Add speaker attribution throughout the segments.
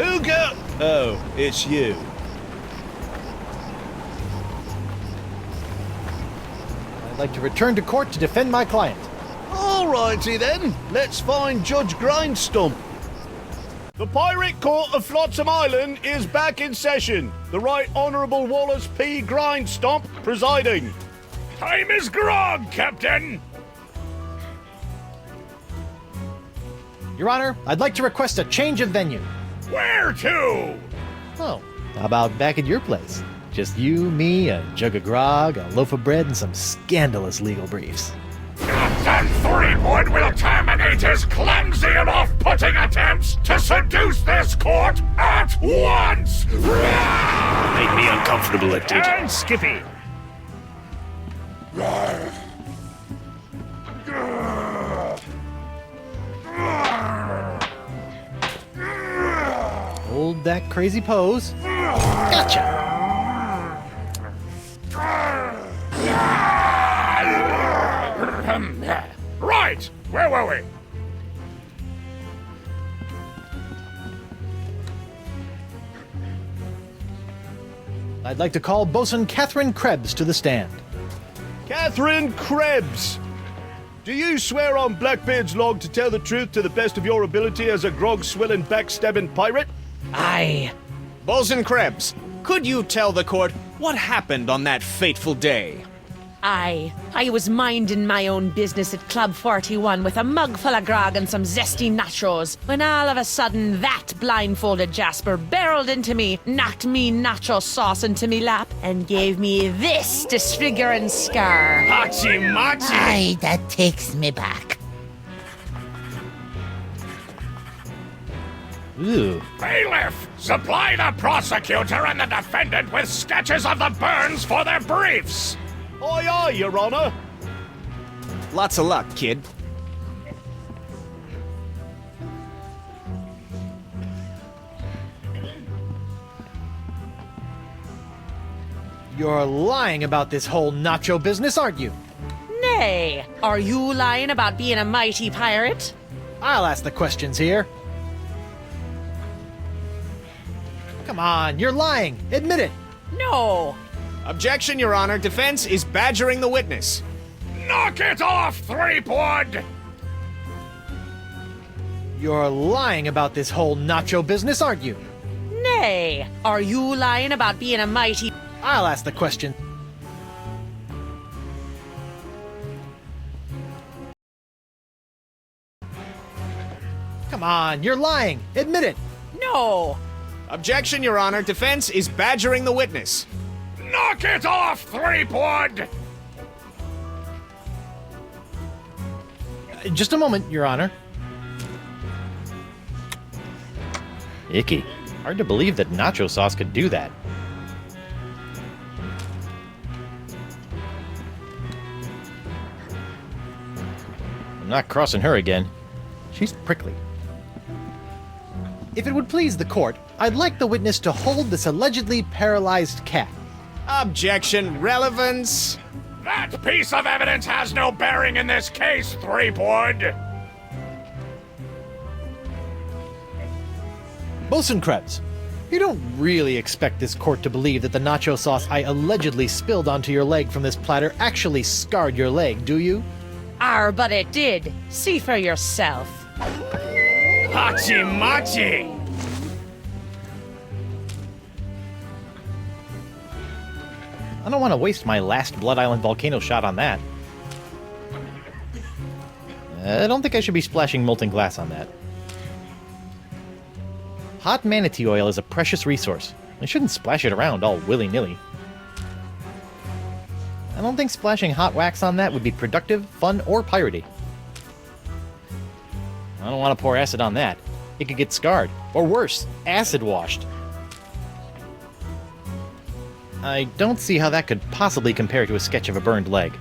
Speaker 1: Who go? Oh, it's you.
Speaker 2: I'd like to return to court to defend my client.
Speaker 1: Alrighty then, let's find Judge Grindstump. The Pirate Court of Flotsam Island is back in session. The Right Honourable Wallace P. Grindstump presiding.
Speaker 3: Time is grog, Captain!
Speaker 2: Your Honor, I'd like to request a change of venue.
Speaker 3: Where to?
Speaker 2: Oh, how about back at your place? Just you, me, a jug of grog, a loaf of bread, and some scandalous legal briefs.
Speaker 3: Captain Threepwood will terminate his clumsy and off-putting attempts to seduce this court at once!
Speaker 4: Made me uncomfortable, it did.
Speaker 3: And Skippy!
Speaker 2: Hold that crazy pose. Gotcha!
Speaker 3: Right! Where were we?
Speaker 2: I'd like to call Bosun Catherine Krebs to the stand.
Speaker 1: Catherine Krebs! Do you swear on Blackbeard's log to tell the truth to the best of your ability as a grog-swilling, backstabbing pirate?
Speaker 5: Aye. Bosun Krebs, could you tell the court what happened on that fateful day?
Speaker 6: Aye. I was minding my own business at Club 41 with a mug full of grog and some zesty nachos, when all of a sudden that blindfolded Jasper barreled into me, knocked me nacho sauce into me lap, and gave me this disfiguring scar.
Speaker 3: Hachi-machi!
Speaker 7: Aye, that takes me back.
Speaker 2: Ooh.
Speaker 3: Bailiff, supply the prosecutor and the defendant with sketches of the burns for their briefs!
Speaker 1: Aye, aye, Your Honor.
Speaker 5: Lots of luck, kid.
Speaker 2: You're lying about this whole nacho business, aren't you?
Speaker 6: Nay, are you lying about being a mighty pirate?
Speaker 2: I'll ask the questions here. Come on, you're lying. Admit it.
Speaker 6: No.
Speaker 5: Objection, Your Honor. Defense is badgering the witness.
Speaker 3: Knock it off, Threepwood!
Speaker 2: You're lying about this whole nacho business, aren't you?
Speaker 6: Nay, are you lying about being a mighty...
Speaker 2: I'll ask the question. Come on, you're lying. Admit it.
Speaker 6: No.
Speaker 5: Objection, Your Honor. Defense is badgering the witness.
Speaker 3: Knock it off, Threepwood!
Speaker 2: Just a moment, Your Honor. Icky. Hard to believe that nacho sauce could do that. I'm not crossing her again. She's prickly. If it would please the court, I'd like the witness to hold this allegedly paralyzed cat.
Speaker 5: Objection. Relevance.
Speaker 3: That piece of evidence has no bearing in this case, Threepwood!
Speaker 2: Bosun Krebs, you don't really expect this court to believe that the nacho sauce I allegedly spilled onto your leg from this platter actually scarred your leg, do you?
Speaker 6: But it did. See for yourself.
Speaker 3: Hachi-machi!
Speaker 2: I don't want to waste my last Blood Island volcano shot on that. I don't think I should be splashing molten glass on that. Hot manatee oil is a precious resource. I shouldn't splash it around all willy-nilly. I don't think splashing hot wax on that would be productive, fun, or piratey. I don't want to pour acid on that. It could get scarred, or worse, acid washed. I don't see how that could possibly compare to a sketch of a burned leg.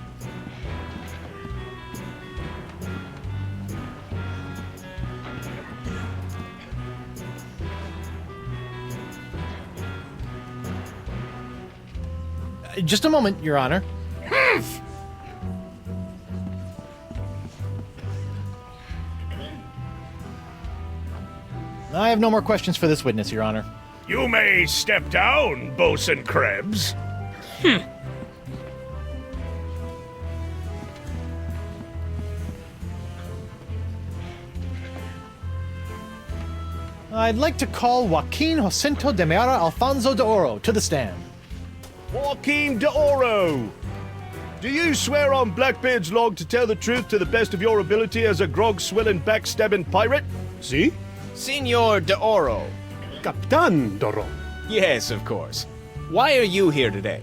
Speaker 2: Just a moment, Your Honor. I have no more questions for this witness, Your Honor.
Speaker 3: You may step down, Bosun Krebs.
Speaker 2: I'd like to call Joaquin Jacinto de Meara Alfonso de Oro to the stand.
Speaker 1: Joaquin de Oro. Do you swear on Blackbeard's log to tell the truth to the best of your ability as a grog-swilling, backstabbing pirate?
Speaker 8: Si?
Speaker 5: Senor de Oro.
Speaker 8: Captain Doro.
Speaker 5: Yes, of course. Why are you here today?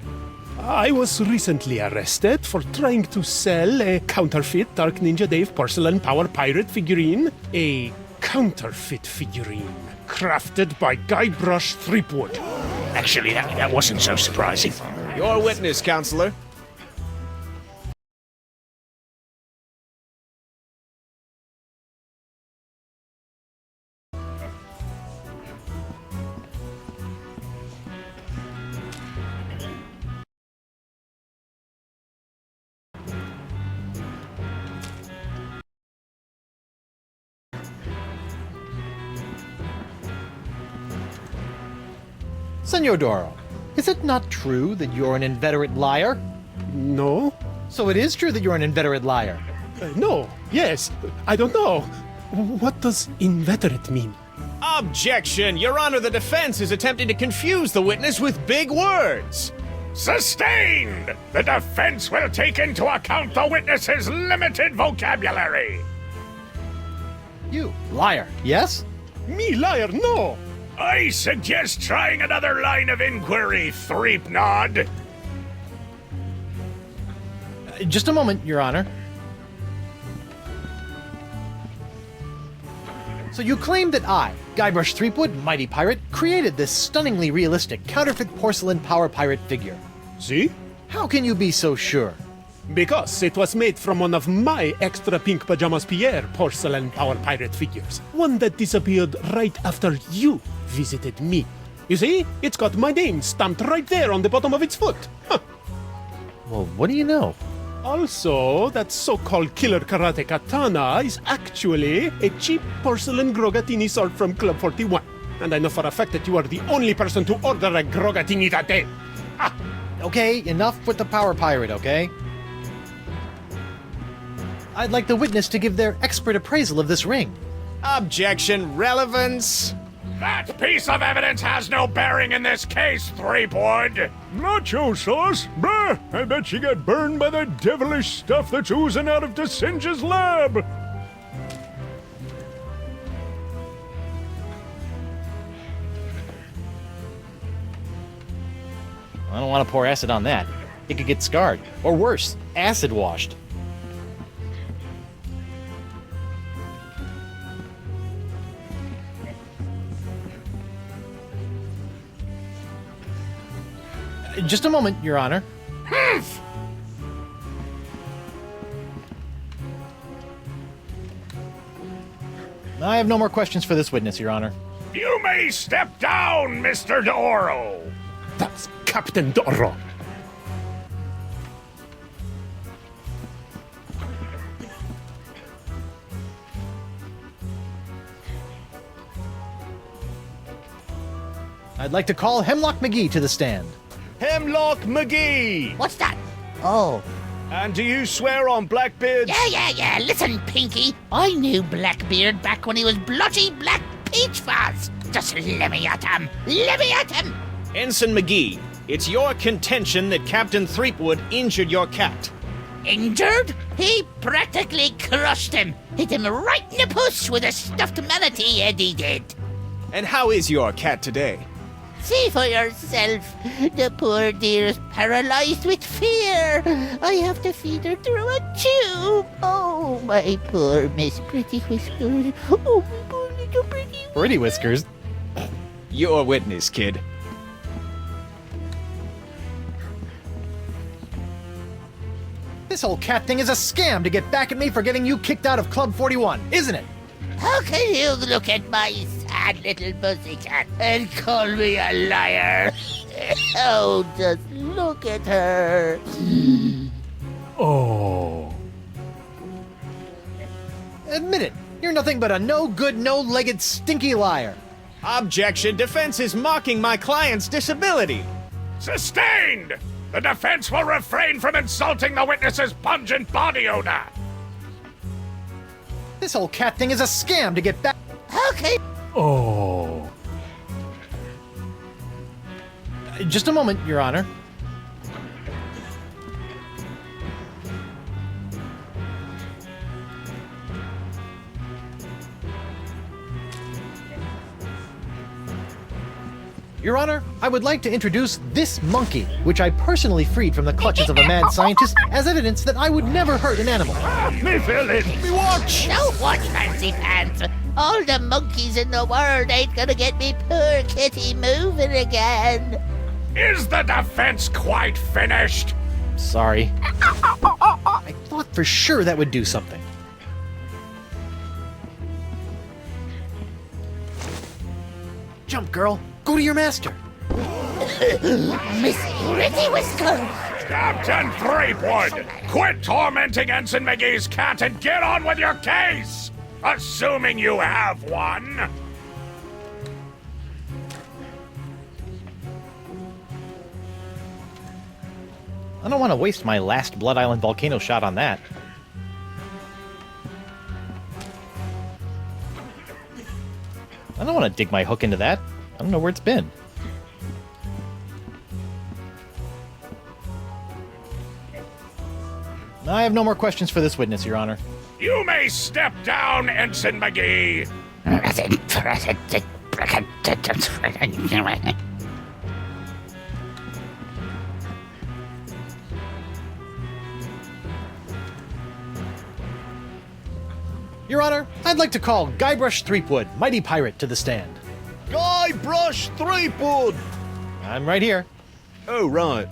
Speaker 8: I was recently arrested for trying to sell a counterfeit Dark Ninja Dave porcelain power pirate figurine. A counterfeit figurine crafted by Guybrush Threepwood.
Speaker 4: Actually, that wasn't so surprising.
Speaker 5: Your witness, counselor.
Speaker 2: Senor Doro, is it not true that you're an inveterate liar?
Speaker 8: No?
Speaker 2: So it is true that you're an inveterate liar.
Speaker 8: No. Yes. I don't know. What does inveterate mean?
Speaker 5: Objection! Your Honor, the defense is attempting to confuse the witness with big words.
Speaker 3: Sustained! The defense will take into account the witness's limited vocabulary.
Speaker 2: You liar, yes?
Speaker 8: Me liar, no!
Speaker 3: I suggest trying another line of inquiry, Threepnod.
Speaker 2: Just a moment, Your Honor. So you claim that I, Guybrush Threepwood, Mighty Pirate, created this stunningly realistic counterfeit porcelain power pirate figure.
Speaker 8: See?
Speaker 2: How can you be so sure?
Speaker 8: Because it was made from one of my extra pink pajamas Pierre porcelain power pirate figures. One that disappeared right after you visited me. You see? It's got my name stamped right there on the bottom of its foot. Huh.
Speaker 2: Well, what do you know?
Speaker 8: Also, that so-called killer karate katana is actually a cheap porcelain grogatini sword from Club 41. And I know for a fact that you are the only person to order a grogatini that day. Ah!
Speaker 2: Okay, enough with the power pirate, okay? I'd like the witness to give their expert appraisal of this ring.
Speaker 5: Objection! Relevance!
Speaker 3: That piece of evidence has no bearing in this case, Threepwood.
Speaker 1: Nacho sauce? Bruh, I bet she got burned by the devilish stuff that's oozing out of DeSinge's lab.
Speaker 2: I don't want to pour acid on that. It could get scarred. Or worse, acid washed. Just a moment, Your Honor. I have no more questions for this witness, Your Honor.
Speaker 3: You may step down, Mr. Doro.
Speaker 8: That's Captain Doro.
Speaker 2: I'd like to call Hemlock McGee to the stand.
Speaker 1: Hemlock McGee.
Speaker 7: What's that? Oh.
Speaker 1: And do you swear on Blackbeard's...
Speaker 7: Yeah. Listen, Pinky. I knew Blackbeard back when he was blotchy black peach fuzz. Just let me at him. Let me at him.
Speaker 5: Ensign McGee, it's your contention that Captain Threepwood injured your cat.
Speaker 7: Injured? He practically crushed him. Hit him right in the puss with a stuffed manatee, Eddie did.
Speaker 5: And how is your cat today?
Speaker 7: See for yourself. The poor dear is paralyzed with fear. I have to feed her through a tube. Oh, my poor Miss Pretty Whiskers. Oh, my poor little Pretty.
Speaker 2: Pretty Whiskers.
Speaker 5: Your witness, kid.
Speaker 2: This whole cat thing is a scam to get back at me for getting you kicked out of Club 41, isn't it?
Speaker 7: How can you look at my sad little pussycat and call me a liar? Oh, just look at her.
Speaker 8: Oh.
Speaker 2: Admit it. You're nothing but a no-good, no-legged, stinky liar.
Speaker 5: Objection. Defense is mocking my client's disability.
Speaker 3: Sustained! The defense will refrain from insulting the witness's pungent body odor.
Speaker 2: This whole cat thing is a scam to get back.
Speaker 7: Okay.
Speaker 8: Oh.
Speaker 2: Just a moment, Your Honor. Your Honor, I would like to introduce this monkey, which I personally freed from the clutches of a mad scientist, as evidence that I would never hurt an animal.
Speaker 3: Me villain! Me watch!
Speaker 7: Don't watch, Fancy Pants. All the monkeys in the world ain't gonna get me poor kitty moving again.
Speaker 3: Is the defense quite finished?
Speaker 2: Sorry. I thought for sure that would do something. Jump, girl. Go to your master.
Speaker 7: Miss Pretty Whiskers.
Speaker 3: Captain Threepwood, quit tormenting Ensign McGee's cat and get on with your case! Assuming you have one.
Speaker 2: I don't want to waste my last Blood Island volcano shot on that. I don't want to dig my hook into that. I don't know where it's been. I have no more questions for this witness, Your Honor.
Speaker 3: You may step down, Ensign McGee.
Speaker 2: Your Honor, I'd like to call Guybrush Threepwood, mighty pirate, to the stand.
Speaker 1: Guybrush Threepwood!
Speaker 2: I'm right here.
Speaker 1: Oh, right.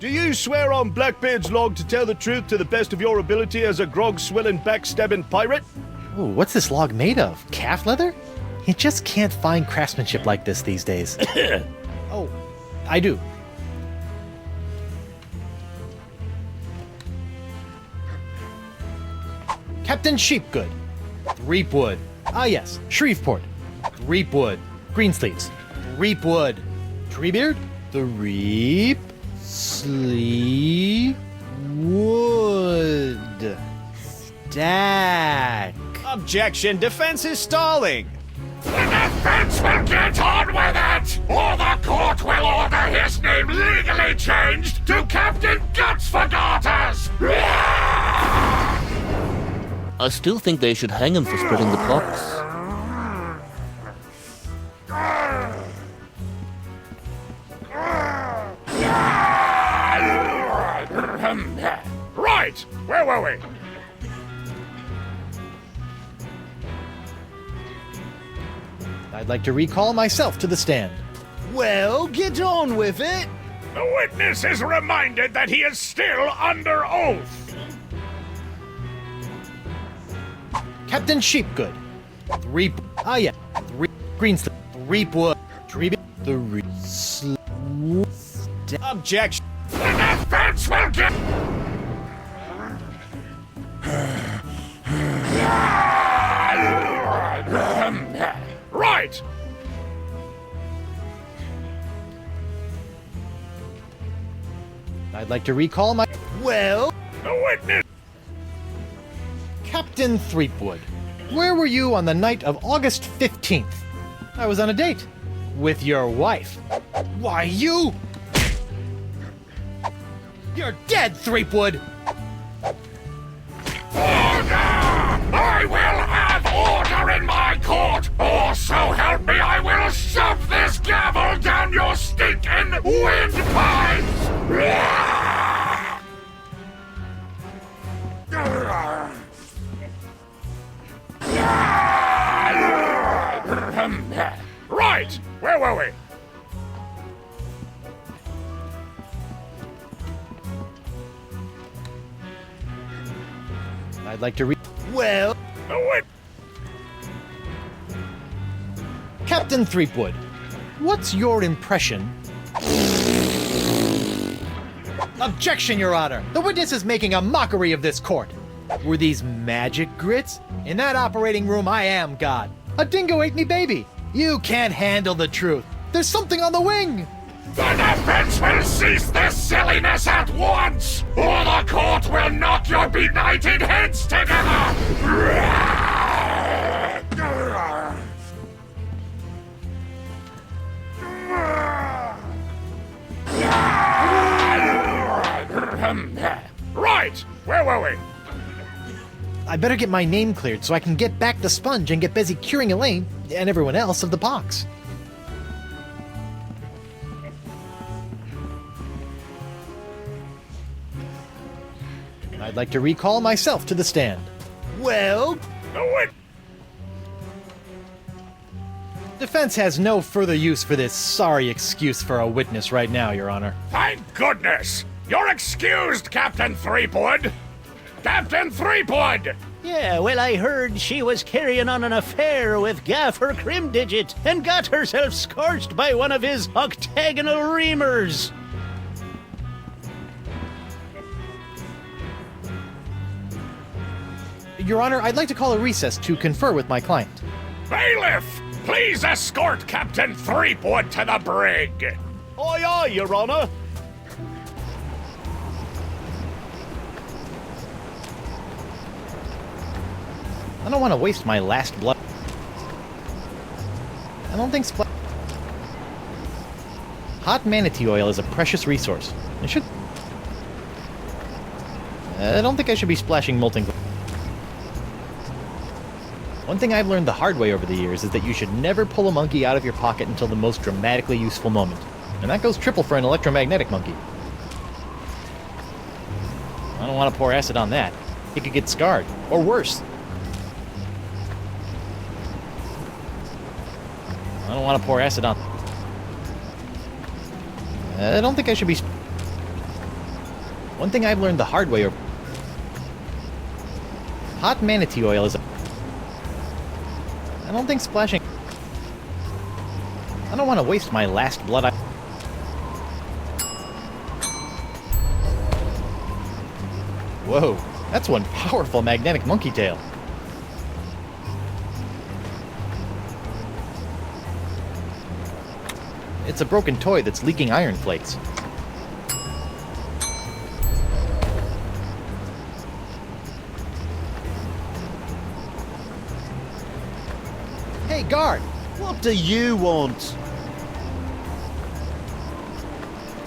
Speaker 1: Do you swear on Blackbeard's log to tell the truth to the best of your ability as a grog-swilling, backstabbing pirate?
Speaker 2: Ooh, what's this log made of? Calf leather? You just can't find craftsmanship like this these days. Oh, I do. Captain Sheepgood. Threepwood. Ah, yes. Shreveport. Threepwood. Greensleeves. Threepwood. Treebeard. Threep. Sleep. Wood. Stack.
Speaker 5: Objection. Defense is stalling.
Speaker 3: The defense will get on with it, or the court will order his name legally changed to Captain Guts for Garters.
Speaker 9: I still think they should hang him for spreading the pox.
Speaker 3: Right, where were we?
Speaker 2: I'd like to recall myself to the stand.
Speaker 1: Well, get on with it!
Speaker 3: The witness is reminded that he is still under oath.
Speaker 2: Captain Sheepgood. Threep. Ah, yeah. Threep. Greensleeve. Threepwood. Treebeard. Three.
Speaker 5: Objection.
Speaker 3: The defense will get... Right!
Speaker 2: I'd like to recall my...
Speaker 1: Well,
Speaker 3: The witness...
Speaker 2: Captain Threepwood. Where were you on the night of August 15th? I was on a date. With your wife. Why, you... You're dead, Threepwood!
Speaker 3: I will have order in my court, or so help me, I will shove this gavel down your stinking windpipes! Right, where were we?
Speaker 2: I'd like to
Speaker 1: well,
Speaker 3: The wit...
Speaker 2: Captain Threepwood, what's your impression? Objection, Your Honor! The witness is making a mockery of this court. Were these magic grits? In that operating room, I am God. A dingo ate me baby. You can't handle the truth. There's something on the wing.
Speaker 3: The defense will cease this silliness at once, or the court will knock your benighted heads together! Right! Where were we?
Speaker 2: I better get my name cleared so I can get back the sponge and get busy curing Elaine and everyone else of the pox. I'd like to recall myself to the stand.
Speaker 1: Well,
Speaker 3: Wait.
Speaker 2: Defense has no further use for this sorry excuse for a witness right now, Your Honor.
Speaker 3: Thank goodness! You're excused, Captain Threepwood! Captain Threepwood!
Speaker 4: Yeah, well, I heard she was carrying on an affair with Gaffer Crimdigit and got herself scorched by one of his octagonal reamers.
Speaker 2: Your Honor, I'd like to call a recess to confer with my client.
Speaker 3: Bailiff, please escort Captain Threepwood to the brig!
Speaker 1: aye aye, Your Honor.
Speaker 2: I don't want to waste my last blood. I don't think hot manatee oil is a precious resource. I don't think I should be splashing molten. One thing I've learned the hard way over the years is that you should never pull a monkey out of your pocket until the most dramatically useful moment. And that goes triple for an electromagnetic monkey. I don't want to pour acid on that. It could get scarred, or worse. I don't want to pour acid on. I don't think I should be. One thing I've learned the hard way. Hot manatee oil is. I don't think splashing. I don't want to waste my last blood. Whoa, that's one powerful magnetic monkey tail. It's a broken toy that's leaking iron flakes. Hey, guard!
Speaker 1: What do you want?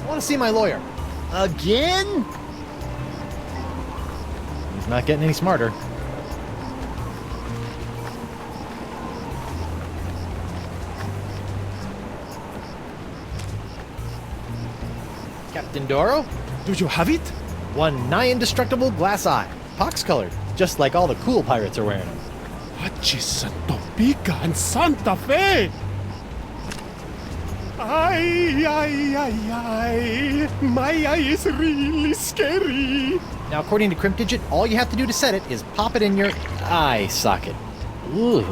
Speaker 2: I want to see my lawyer.
Speaker 1: Again?
Speaker 2: He's not getting any smarter. Captain Doro?
Speaker 8: Do you have it?
Speaker 2: One nigh indestructible glass eye. Pox-colored, just like all the cool pirates are wearing them.
Speaker 8: Achis, Topeka and Santa Fe! Ay, ay, ay, ay. My eye is really scary.
Speaker 2: Now, according to Crimdigit, all you have to do to set it is pop it in your eye socket. Ooh,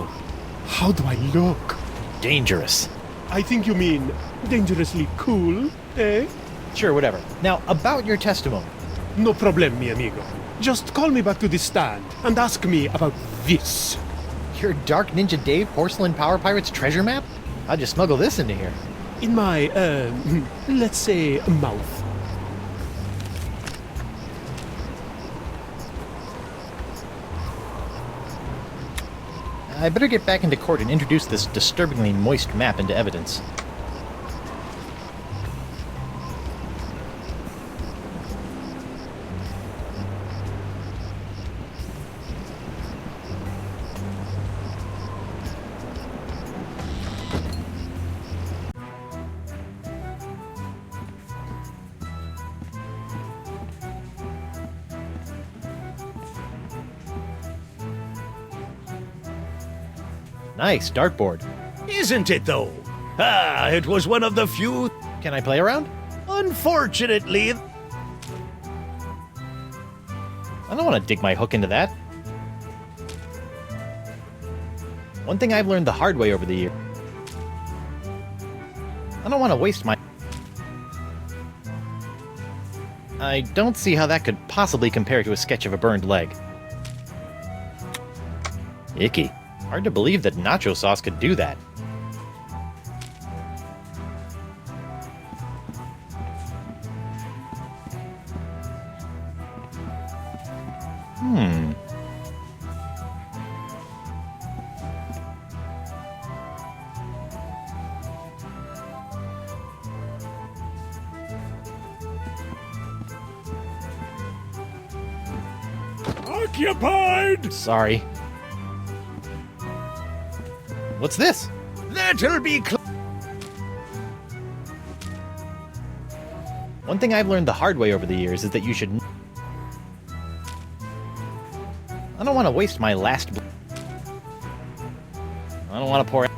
Speaker 8: How do I look?
Speaker 2: dangerous.
Speaker 8: I think you mean dangerously cool, eh?
Speaker 2: Sure, whatever. Now, about your testimony.
Speaker 8: No problem, mi amigo. Just call me back to the stand and ask me about this.
Speaker 2: Your Dark Ninja Dave Porcelain Power Pirates treasure map? How'd you smuggle this into here?
Speaker 8: In my, let's say, mouth.
Speaker 2: I better get back into court and introduce this disturbingly moist map into evidence. Nice dartboard.
Speaker 4: Isn't it, though? Ah, it was one of the few.
Speaker 2: Can I play around?
Speaker 4: Unfortunately,
Speaker 2: I don't want to dig my hook into that. One thing I've learned the hard way over the year. I don't want to waste my. I don't see how that could possibly compare to a sketch of a burned leg.
Speaker 9: Icky.
Speaker 2: Hard to believe that nacho sauce could do that.
Speaker 3: Occupied!
Speaker 2: Sorry. What's this?
Speaker 4: That'll be
Speaker 2: One thing I've learned the hard way over the years is that you should... I don't want to waste my last... I don't want to pour...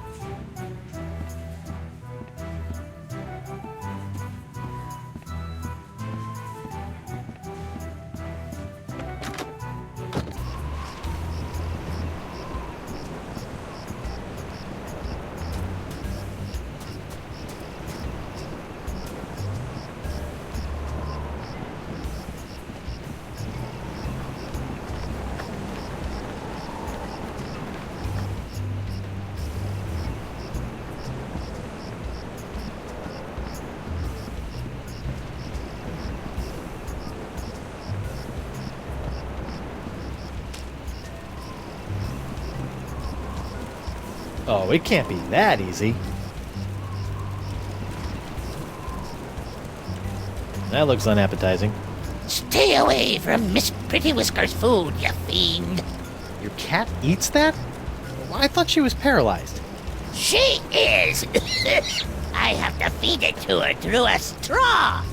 Speaker 2: Oh, it can't be that easy. That looks unappetizing.
Speaker 7: Stay away from Miss Pretty Whisker's food, you fiend.
Speaker 2: Your cat eats that? I thought she was paralyzed.
Speaker 7: She is. I have to feed it to her through a straw.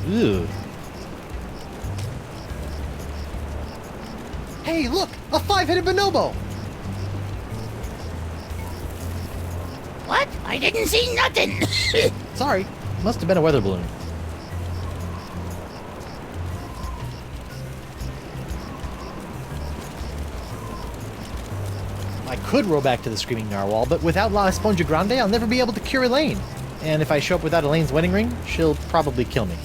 Speaker 2: Ew. Hey, look! A five-headed bonobo!
Speaker 7: What? I didn't see nothing.
Speaker 2: Sorry, must have been a weather balloon. I could row back to the Screaming Narwhal, but without La Esponja Grande, I'll never be able to cure Elaine. And if I show up without Elaine's wedding ring, she'll probably kill me.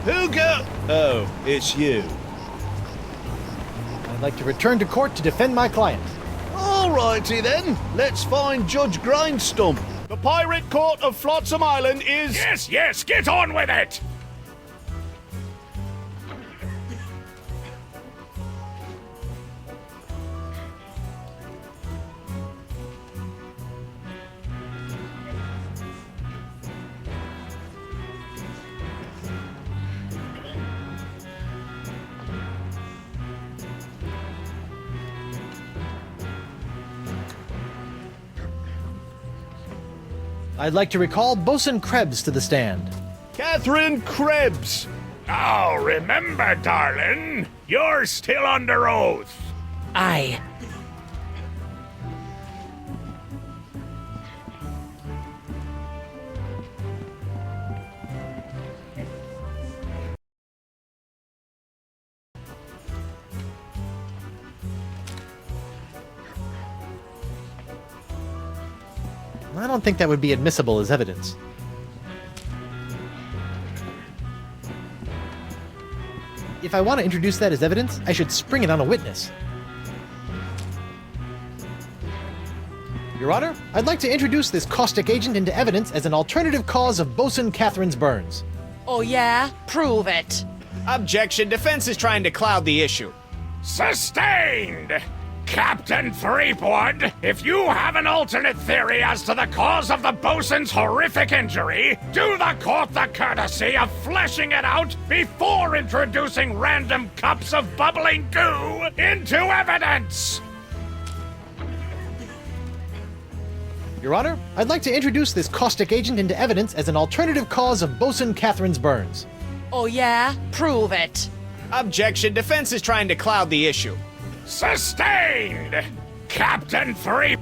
Speaker 1: Who go? Oh, it's you.
Speaker 2: I'd like to return to court to defend my client.
Speaker 1: Alrighty then, let's find Judge Grindstump. The Pirate Court of Flotsam Island is...
Speaker 3: Yes, yes, get on with it!
Speaker 2: I'd like to recall Bosun Krebs to the stand.
Speaker 1: Catherine Krebs.
Speaker 3: Now remember, darling, you're still under oath.
Speaker 6: Aye.
Speaker 2: I don't think that would be admissible as evidence. If I want to introduce that as evidence, I should spring it on a witness. Your Honor, I'd like to introduce this caustic agent into evidence as an alternative cause of Bosun Catherine's burns.
Speaker 6: Oh yeah? Prove it.
Speaker 5: Objection. Defense is trying to cloud the issue.
Speaker 3: Sustained! Captain Threepwood, if you have an alternate theory as to the cause of the bosun's horrific injury, do the court the courtesy of fleshing it out before introducing random cups of bubbling goo into evidence!
Speaker 2: Your Honor, I'd like to introduce this caustic agent into evidence as an alternative cause of Bosun Catherine's burns.
Speaker 6: Oh yeah? Prove it.
Speaker 5: Objection. Defense is trying to cloud the issue.
Speaker 3: Sustained! Captain Three...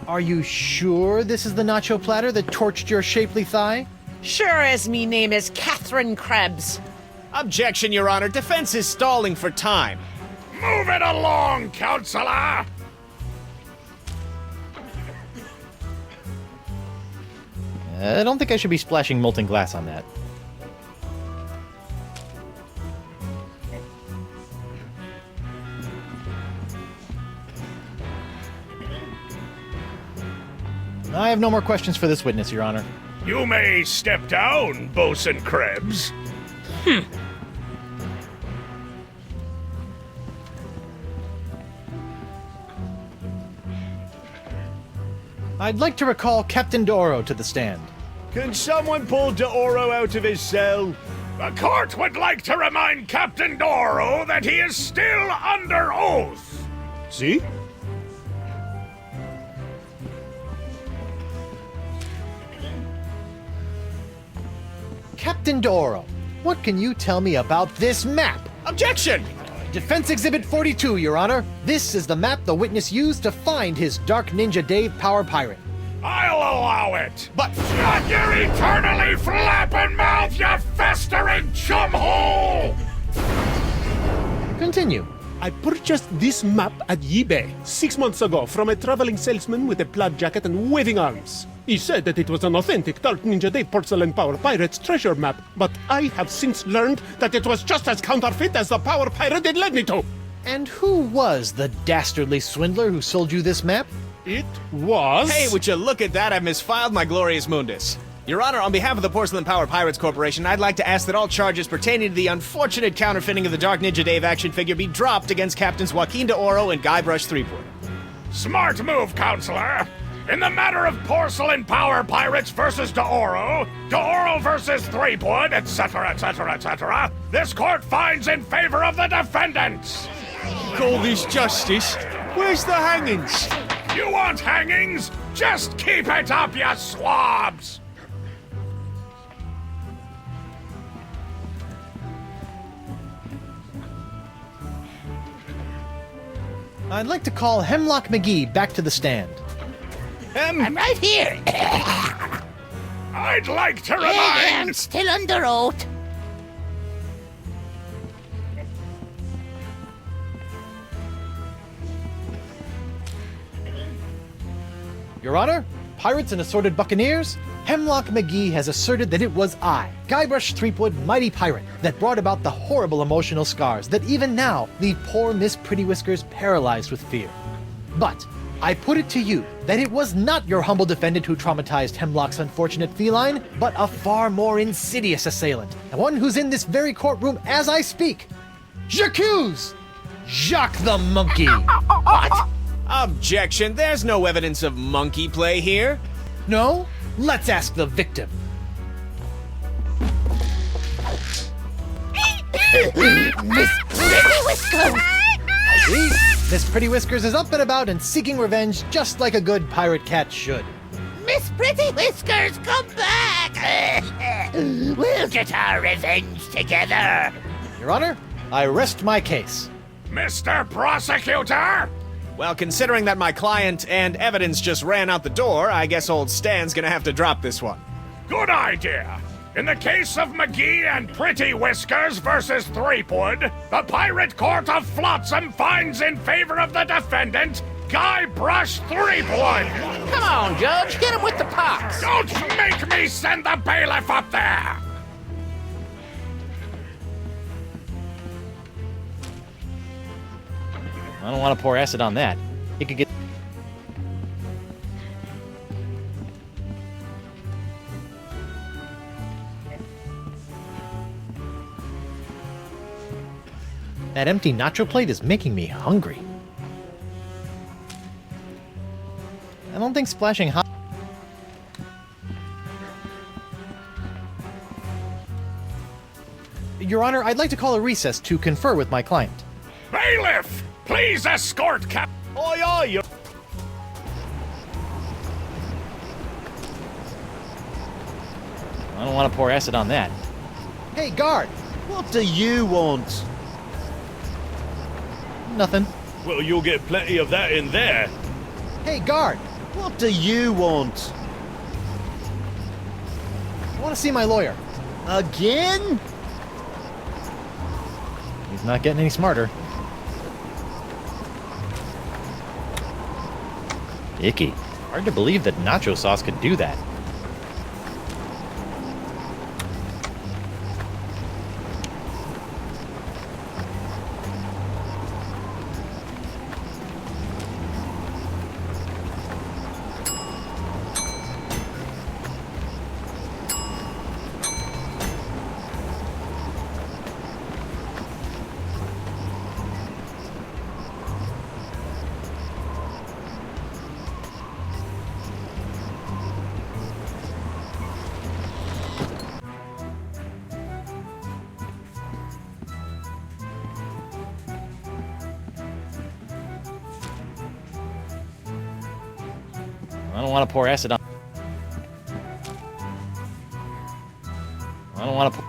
Speaker 2: Are you sure this is the nacho platter that torched your shapely thigh?
Speaker 6: Sure as me name is Catherine Krebs.
Speaker 5: Objection, Your Honor. Defense is stalling for time.
Speaker 3: Move it along, Counselor!
Speaker 2: I don't think I should be splashing molten glass on that. I have no more questions for this witness, Your Honor.
Speaker 3: You may step down, Bosun Krebs.
Speaker 2: I'd like to recall Captain D'Oro to the stand.
Speaker 1: Can someone pull D'Oro out of his cell?
Speaker 3: The court would like to remind Captain D'Oro that he is still under oath.
Speaker 8: See?
Speaker 2: Captain D'Oro, what can you tell me about this map?
Speaker 5: Objection!
Speaker 2: Defense Exhibit 42, Your Honor. This is the map the witness used to find his Dark Ninja Dave Power Pirate.
Speaker 3: I'll allow it.
Speaker 5: But
Speaker 3: Shut your eternally flapping mouth, you festering chumhole!
Speaker 2: Continue.
Speaker 8: I purchased this map at eBay 6 months ago from a traveling salesman with a plaid jacket and waving arms. He said that it was an authentic Dark Ninja Dave Porcelain Power Pirates treasure map, but I have since learned that it was just as counterfeit as the Power Pirate it led me to.
Speaker 2: And who was the dastardly swindler who sold you this map?
Speaker 8: It was...
Speaker 5: hey, would you look at that? I've misfiled my glorious mundus. Your Honor, on behalf of the Porcelain Power Pirates Corporation, I'd like to ask that all charges pertaining to the unfortunate counterfeiting of the Dark Ninja Dave action figure be dropped against Captains Joaquin D'Oro and Guybrush Threepwood.
Speaker 3: Smart move, Counselor. In the matter of Porcelain Power Pirates versus D'Oro, D'Oro versus Threepwood, etc., etc., etc., this court finds in favor of the defendants.
Speaker 5: Call this justice? Where's the hangings?
Speaker 3: You want hangings? Just keep it up, you swabs!
Speaker 2: I'd like to call Hemlock McGee back to the stand.
Speaker 7: I'm right here.
Speaker 3: I'd like to
Speaker 7: I am
Speaker 3: remind...
Speaker 7: still under oath.
Speaker 2: Your Honor, pirates and assorted buccaneers, Hemlock McGee has asserted that it was I, Guybrush Threepwood, mighty pirate, that brought about the horrible emotional scars that even now leave poor Miss Pretty Whiskers paralyzed with fear. But I put it to you that it was not your humble defendant who traumatized Hemlock's unfortunate feline, but a far more insidious assailant, and one who's in this very courtroom as I speak. J'accuse Jacques the Monkey.
Speaker 5: What? Objection, there's no evidence of monkey play here.
Speaker 2: No? Let's ask the victim.
Speaker 7: Miss Pretty Whiskers!
Speaker 2: See? Miss Pretty Whiskers is up and about and seeking revenge just like a good pirate cat should.
Speaker 7: Miss Pretty Whiskers, come back! We'll get our revenge together.
Speaker 2: Your Honor, I rest my case.
Speaker 3: Mr. Prosecutor!
Speaker 5: Well, considering that my client and evidence just ran out the door, I guess old Stan's gonna have to drop this one.
Speaker 3: Good idea. In the case of McGee and Pretty Whiskers versus Threepwood, the Pirate Court of Flotsam finds in favor of the defendant, Guybrush Threepwood.
Speaker 4: Come on, Judge, hit him with the pox.
Speaker 3: Don't make me send the bailiff up there!
Speaker 2: I don't want to pour acid on that. It could get... That empty nacho plate is making me hungry. I don't think splashing hot... Your Honor, I'd like to call a recess to confer with my client.
Speaker 3: Bailiff! Please escort Cap...
Speaker 1: Aye, aye, you...
Speaker 2: I don't want to pour acid on that. Hey, guard!
Speaker 1: What do you want?
Speaker 2: Nothing.
Speaker 1: Well, you'll get plenty of that in there.
Speaker 2: Hey, guard!
Speaker 1: What do you want?
Speaker 2: want to see my lawyer.
Speaker 4: Again?
Speaker 2: He's not getting any smarter. Icky. Hard to believe that nacho sauce could do that. I don't want to pour acid on. I don't want to.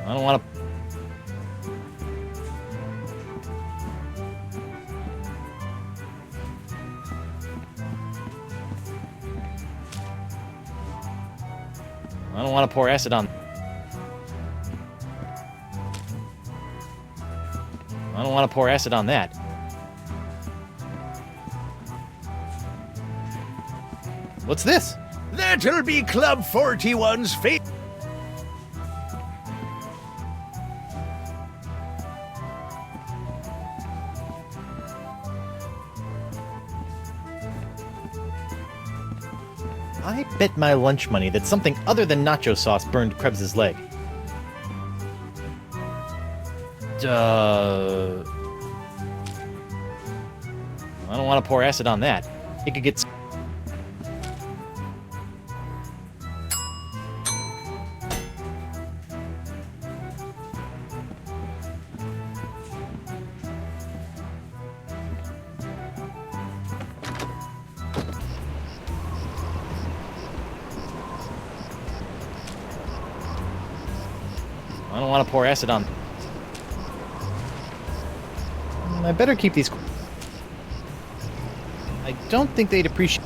Speaker 2: I don't want to. I don't want to pour acid on. I don't want to pour acid on that. What's this?
Speaker 4: That'll be Club 41's fate.
Speaker 2: I bet my lunch money that something other than nacho sauce burned Krebs's leg. I don't want to pour acid on that. It could get... I don't want to pour acid on... I better keep these... I don't think they'd appreciate...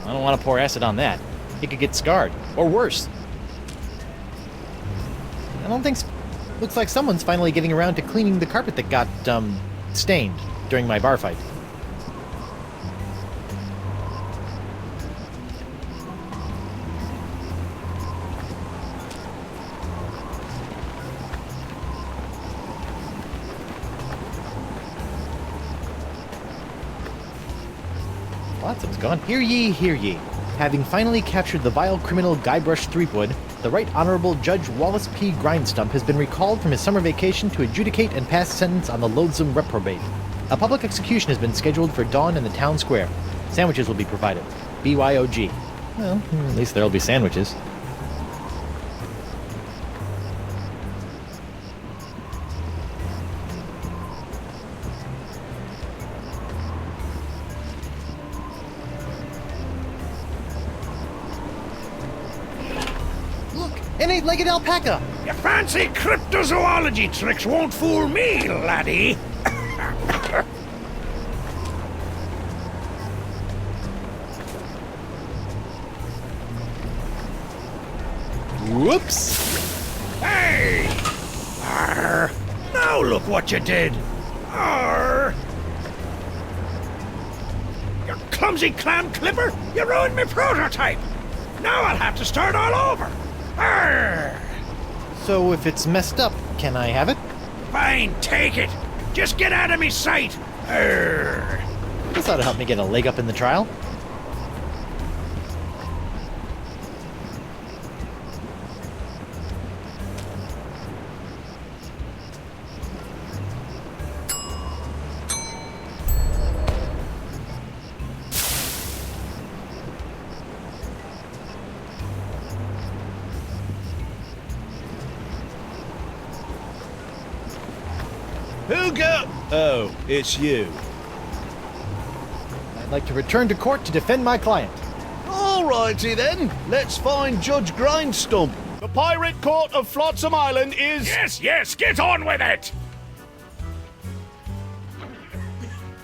Speaker 2: I don't want to pour acid on that. It could get scarred, or worse. I don't think... Looks like someone's finally getting around to cleaning the carpet that got, stained during my bar fight. Blossom's gone. Hear ye, hear ye. Having finally captured the vile criminal Guybrush Threepwood, the Right Honorable Judge Wallace P. Grindstump has been recalled from his summer vacation to adjudicate and pass sentence on the loathsome reprobate. A public execution has been scheduled for dawn in the town square. Sandwiches will be provided. BYOG. Well, at least there'll be sandwiches. An eight-legged alpaca!
Speaker 3: Your fancy cryptozoology tricks won't fool me, laddie.
Speaker 2: Whoops!
Speaker 3: Hey! Arr! Now look what you did! Arr! You clumsy clam clipper! You ruined my prototype! Now I'll have to start all over! Arr!
Speaker 2: So if it's messed up, can I have it?
Speaker 3: Fine, take it! Just get out of me sight! Arr!
Speaker 2: This ought to help me get a leg up in the trial.
Speaker 1: Who go? Oh, it's you.
Speaker 2: I'd like to return to court to defend my client.
Speaker 1: Alrighty then, let's find Judge Grindstump. The Pirate Court of Flotsam Island is...
Speaker 3: Yes, get on with it!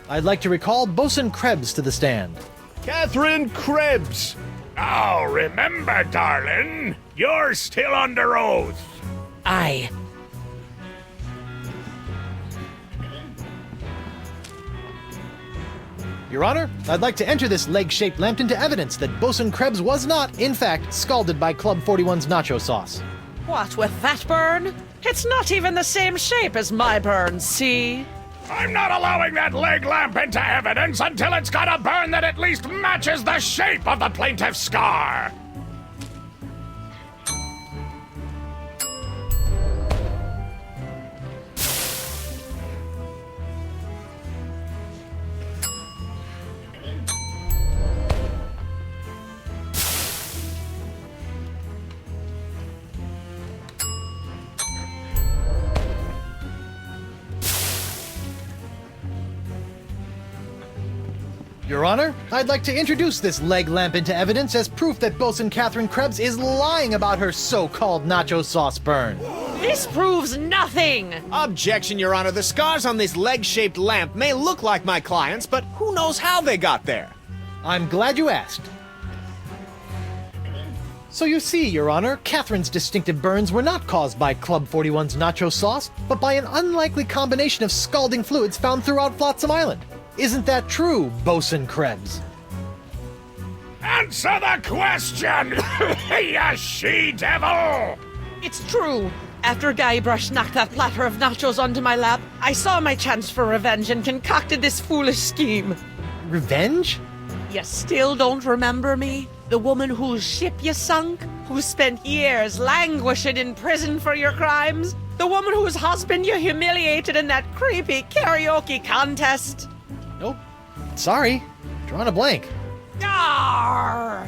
Speaker 2: I'd like to recall Bosun Krebs to the stand.
Speaker 1: Catherine Krebs.
Speaker 3: Now remember, darling, you're still under oath.
Speaker 6: Aye.
Speaker 2: Your Honor, I'd like to enter this leg-shaped lamp into evidence that Bosun Krebs was not, in fact, scalded by Club 41's nacho sauce.
Speaker 6: What with that burn? It's not even the same shape as my burn, see?
Speaker 3: I'm not allowing that leg lamp into evidence until it's got a burn that at least matches the shape of the plaintiff's scar.
Speaker 2: Your Honor, I'd like to introduce this leg lamp into evidence as proof that Bosun Catherine Krebs is lying about her so-called nacho sauce burn.
Speaker 6: This proves nothing!
Speaker 5: Objection, Your Honor. The scars on this leg-shaped lamp may look like my client's, but who knows how they got there?
Speaker 2: I'm glad you asked. So you see, Your Honor, Catherine's distinctive burns were not caused by Club 41's nacho sauce, but by an unlikely combination of scalding fluids found throughout Flotsam Island. Isn't that true, Bosun Krebs?
Speaker 3: Answer the question, you she-devil!
Speaker 6: It's true. After Guybrush knocked that platter of nachos onto my lap, I saw my chance for revenge and concocted this foolish scheme.
Speaker 2: Revenge?
Speaker 6: You still don't remember me? The woman whose ship you sunk? Who spent years languishing in prison for your crimes? The woman whose husband you humiliated in that creepy karaoke contest?
Speaker 2: Nope. Sorry. Drawing a blank.
Speaker 6: Arr!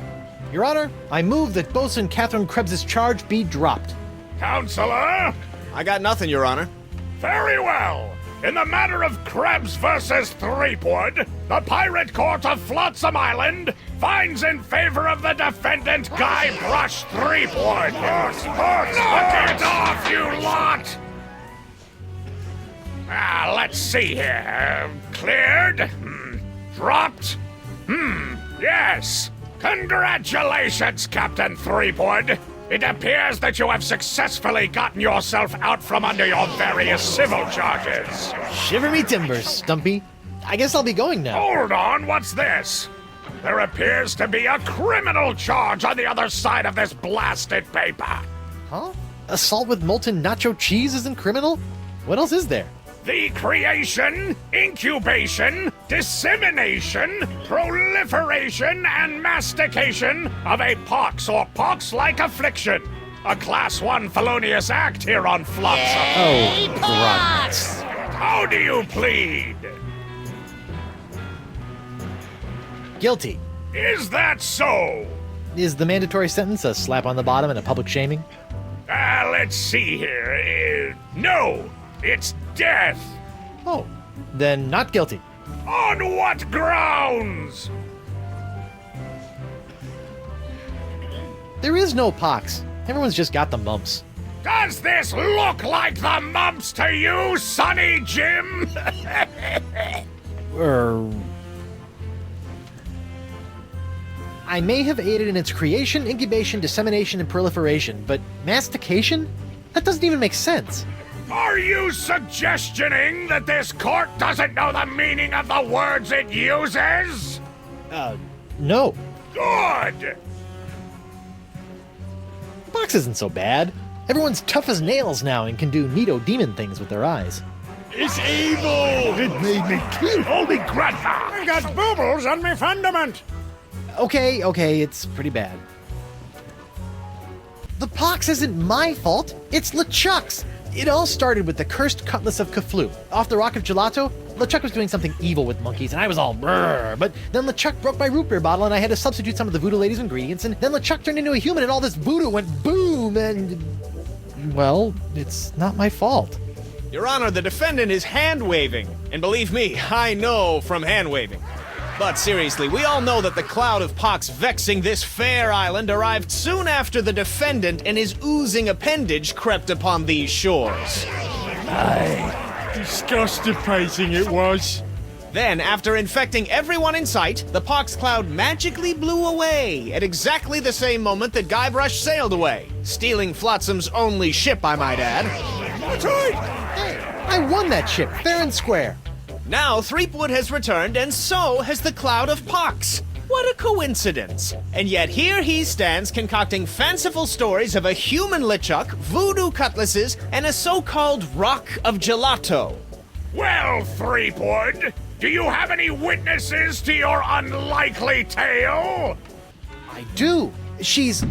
Speaker 2: Your Honor, I move that Bosun Catherine Krebs' charge be dropped.
Speaker 3: Counselor?
Speaker 5: I got nothing, Your Honor.
Speaker 3: Very well. In the matter of Krebs versus Threepwood, the Pirate Court of Flotsam Island finds in favor of the defendant Guybrush Threepwood. Knock it off, you lot! Let's see here. Cleared? Dropped? Yes. Congratulations, Captain Threepwood. It appears that you have successfully gotten yourself out from under your various civil charges.
Speaker 2: Shiver me timbers, Stumpy. I guess I'll be going now.
Speaker 3: Hold on, what's this? There appears to be a criminal charge on the other side of this blasted paper.
Speaker 2: Huh? Assault with molten nacho cheese isn't criminal? What else is there?
Speaker 3: The creation, incubation, dissemination, proliferation, and mastication of a pox or pox-like affliction. A Class 1 felonious act here on Flotsam.
Speaker 2: Oh, God.
Speaker 3: How do you plead?
Speaker 2: Guilty.
Speaker 3: Is that so?
Speaker 2: Is the mandatory sentence a slap on the bottom and a public shaming?
Speaker 3: Let's see here. No, it's death.
Speaker 2: Oh, then not guilty.
Speaker 3: On what grounds?
Speaker 2: There is no pox. Everyone's just got the mumps.
Speaker 3: Does this look like the mumps to you, Sonny Jim?
Speaker 2: I may have aided in its creation, incubation, dissemination, and proliferation, but mastication? That doesn't even make sense.
Speaker 3: Are you suggestioning that this court doesn't know the meaning of the words it uses?
Speaker 2: No.
Speaker 3: Good!
Speaker 2: The pox isn't so bad. Everyone's tough as nails now and can do neato demon things with their eyes.
Speaker 3: It's evil! It made me kill all me grandma!
Speaker 8: I got boobles on my fundament.
Speaker 2: Okay, it's pretty bad. The pox isn't my fault. It's LeChuck's. It all started with the cursed cutlass of Cthulhu. Off the Rock of Gelato, LeChuck was doing something evil with monkeys, and I was all brrr. But then LeChuck broke my root beer bottle, and I had to substitute some of the Voodoo Lady's ingredients, and then LeChuck turned into a human, and all this voodoo went boom, and... well, it's not my fault.
Speaker 5: Your Honor, the defendant is hand-waving. And believe me, I know from hand-waving. But seriously, we all know that the cloud of pox vexing this fair island arrived soon after the defendant and his oozing appendage crept upon these shores.
Speaker 8: Disgusting it was.
Speaker 5: Then, after infecting everyone in sight, the pox cloud magically blew away at exactly the same moment that Guybrush sailed away, stealing Flotsam's only ship, I might add.
Speaker 2: That's right! Hey, I won that ship, fair and square.
Speaker 5: Now, Threepwood has returned, and so has the cloud of pox. What a coincidence. And yet here he stands concocting fanciful stories of a human LeChuck, voodoo cutlasses, and a so-called rock of gelato.
Speaker 3: Well, Threepwood, do you have any witnesses to your unlikely tale?
Speaker 2: I do. She's...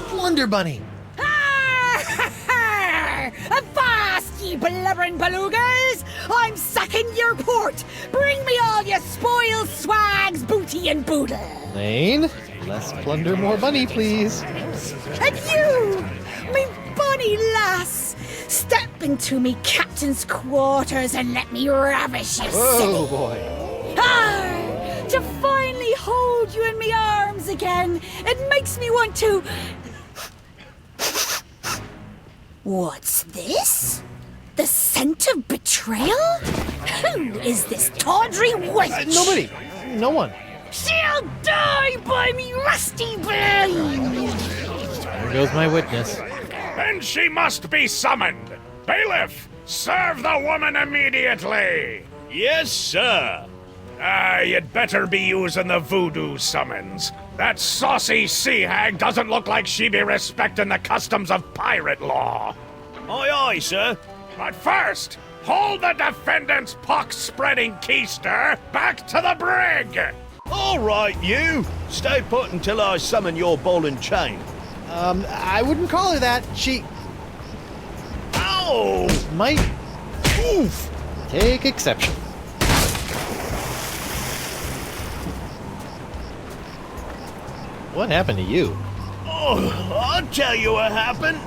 Speaker 2: Blunder Bunny.
Speaker 6: Avast, ye blubbering belugas! I'm sacking your port! Bring me all your spoils, swags, booty, and boodle!
Speaker 2: Lane, less plunder, more bunny, please.
Speaker 10: And you, me bonny lass, step into me captain's quarters and let me ravish you,
Speaker 2: Oh,
Speaker 10: silly.
Speaker 2: boy.
Speaker 10: Ah, to finally hold you in me arms again, it makes me want to... What's this? The scent of betrayal? Who is this tawdry wench?
Speaker 2: Nobody. No one.
Speaker 10: She'll die by me rusty blade!
Speaker 2: There goes my witness.
Speaker 3: Then she must be summoned. Bailiff, serve the woman immediately.
Speaker 1: Yes, sir.
Speaker 3: You'd better be using the voodoo summons. That saucy sea hag doesn't look like she be respecting the customs of pirate law.
Speaker 1: Aye, aye, sir.
Speaker 3: But first, hold the defendant's pox-spreading keister back to the brig.
Speaker 1: All right, you. Stay put until I summon your ball and chain.
Speaker 2: I wouldn't call her that. She
Speaker 1: Ow!
Speaker 2: might
Speaker 1: Oof!
Speaker 2: take exception. What happened to you?
Speaker 1: Oh, I'll tell you what happened.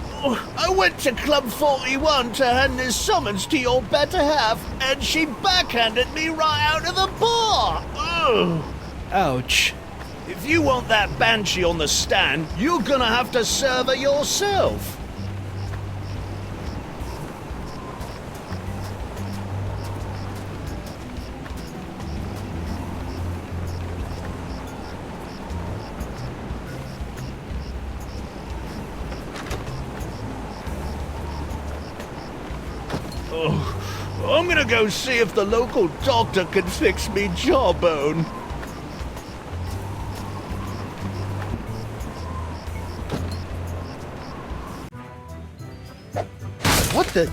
Speaker 1: I went to Club 41 to hand this summons to your better half, and she backhanded me right out of the bar. Ugh.
Speaker 2: Ouch.
Speaker 1: If you want that banshee on the stand, you're gonna have to serve her yourself. Oh, I'm gonna go see if the local doctor can fix me jawbone.
Speaker 2: What the?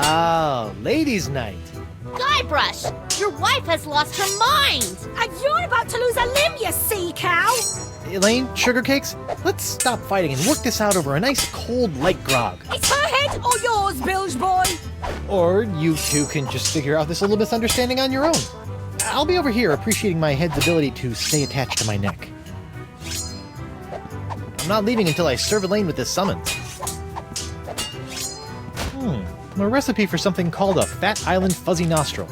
Speaker 2: Oh, ladies' night.
Speaker 11: Guybrush, your wife has lost her mind.
Speaker 10: And you're about to lose a limb, you sea cow!
Speaker 2: Elaine, sugar cakes, let's stop fighting and work this out over a nice cold light grog.
Speaker 10: It's her head or yours, bilge boy!
Speaker 2: Or you two can just figure out this little misunderstanding on your own. I'll be over here appreciating my head's ability to stay attached to my neck. I'm not leaving until I serve Elaine with this summons. A recipe for something called a Fat Island Fuzzy Nostril.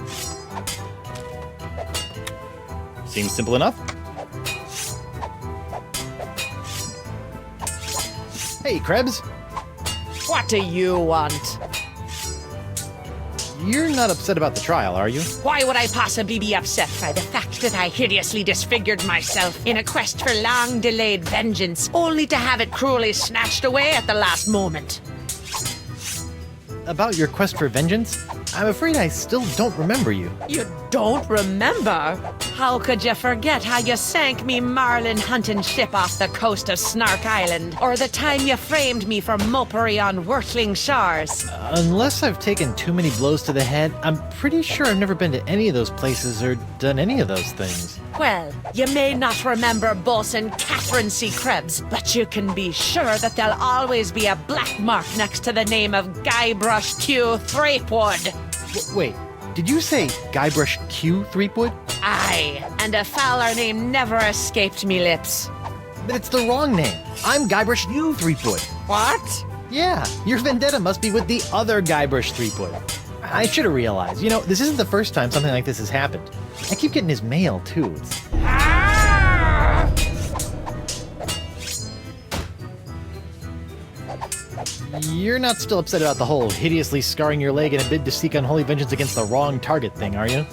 Speaker 2: Seems simple enough. Hey, Krebs.
Speaker 6: What do you want?
Speaker 2: You're not upset about the trial, are you?
Speaker 6: Why would I possibly be upset by the fact that I hideously disfigured myself in a quest for long-delayed vengeance, only to have it cruelly snatched away at the last moment?
Speaker 2: About your quest for vengeance? I'm afraid I still don't remember you.
Speaker 6: You don't remember? How could you forget how you sank me marlin hunting ship off the coast of Snark Island? Or the time you framed me for mopery on Wurtling shores?
Speaker 2: Unless I've taken too many blows to the head, I'm pretty sure I've never been to any of those places or done any of those things.
Speaker 6: Well, you may not remember Bosun Catherine C. Krebs, but you can be sure that there'll always be a black mark next to the name of Guybrush Q. Threepwood.
Speaker 2: Wait, did you say Guybrush Q. Threepwood?
Speaker 6: Aye, and a fouler name never escaped me lips.
Speaker 2: But it's the wrong name. I'm Guybrush U. Threepwood.
Speaker 6: What?
Speaker 2: Yeah, your vendetta must be with the other Guybrush Threepwood. I should have realized. You know, this isn't the first time something like this has happened. I keep getting his mail, too. You're not still upset about the whole hideously scarring your leg in a bid to seek unholy vengeance against the wrong target thing, are you?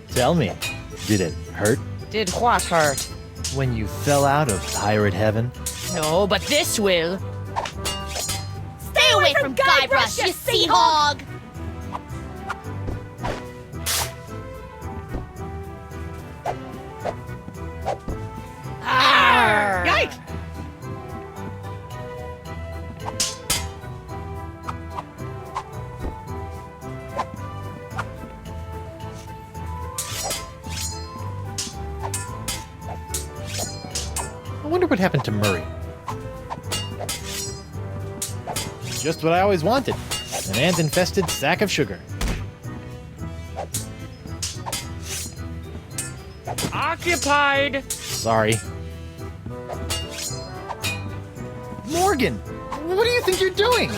Speaker 2: Tell me, did it hurt?
Speaker 6: Did what hurt?
Speaker 2: When you fell out of pirate heaven?
Speaker 6: No, but this will.
Speaker 11: Stay away from Guybrush, you sea hog!
Speaker 6: Yikes!
Speaker 2: I wonder what happened to Murray. Just what I always wanted. An ant-infested sack of sugar.
Speaker 6: Occupied!
Speaker 2: Sorry. Morgan! What do you think you're doing?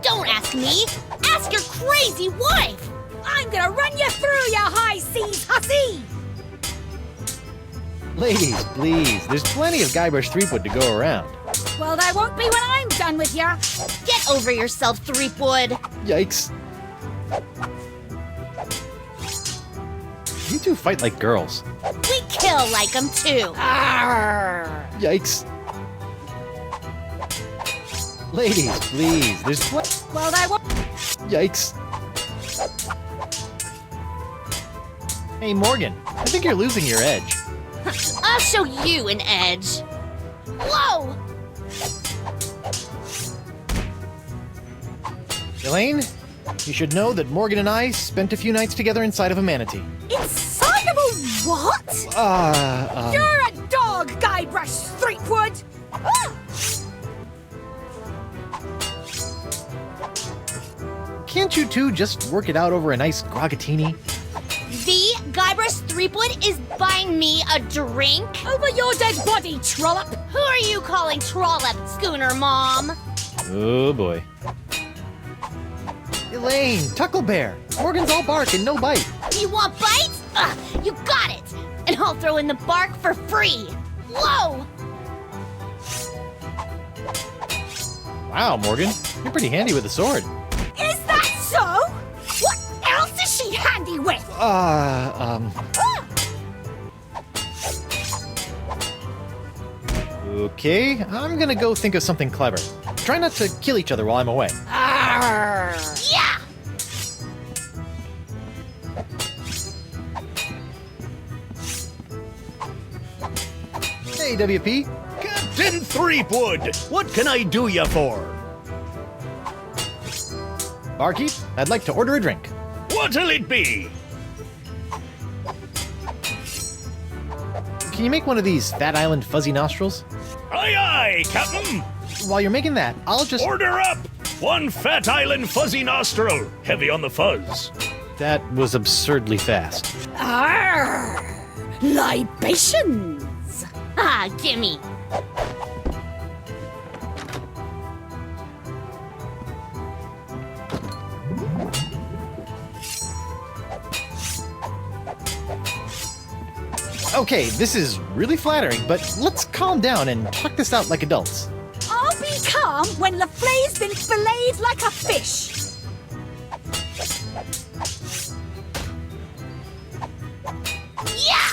Speaker 11: Don't ask me! Ask your crazy wife!
Speaker 10: I'm gonna run you through, you high seas hussy!
Speaker 2: Ladies, please. There's plenty of Guybrush Threepwood to go around.
Speaker 10: Well, there won't be when I'm done with you.
Speaker 11: Get over yourself, Threepwood!
Speaker 2: Yikes. You two fight like girls.
Speaker 11: We kill like them too!
Speaker 2: Yikes. Ladies, please. There's
Speaker 10: Well, there won't.
Speaker 2: Yikes. Hey, Morgan. I think you're losing your edge.
Speaker 11: I'll show you an edge! Whoa!
Speaker 2: Elaine, you should know that Morgan and I spent a few nights together inside of a manatee.
Speaker 10: Inside of a what? You're a dog, Guybrush Threepwood! Ah!
Speaker 2: Can't you two just work it out over a nice grogatini?
Speaker 11: The Guybrush Threepwood is buying me a drink?
Speaker 10: Over your dead body, trollop!
Speaker 11: Who are you calling Trollop, Schooner Mom?
Speaker 2: Oh boy. Elaine, Tucklebear. Morgan's all bark and no bite.
Speaker 11: You want bites? You got it! And I'll throw in the bark for free! Whoa!
Speaker 2: Wow, Morgan. You're pretty handy with a sword.
Speaker 10: Is that so? What else is she handy with?
Speaker 2: Okay, I'm gonna go think of something clever. Try not to kill each other while I'm away.
Speaker 11: Yeah!
Speaker 2: Hey, WP.
Speaker 1: Captain Threepwood, what can I do you for?
Speaker 2: Barkeep, I'd like to order a drink.
Speaker 1: What'll it be?
Speaker 2: Can you make one of these Fat Island fuzzy nostrils?
Speaker 1: Aye, aye, Captain.
Speaker 2: While you're making that, I'll just...
Speaker 1: Order up. One Fat Island fuzzy nostril, heavy on the fuzz.
Speaker 2: That was absurdly fast.
Speaker 10: Libations!
Speaker 11: Ah, gimme!
Speaker 2: Okay, this is really flattering, but let's calm down and talk this out like adults.
Speaker 10: I'll be calm when LaFlay's been filleted like a fish.
Speaker 11: Yeah!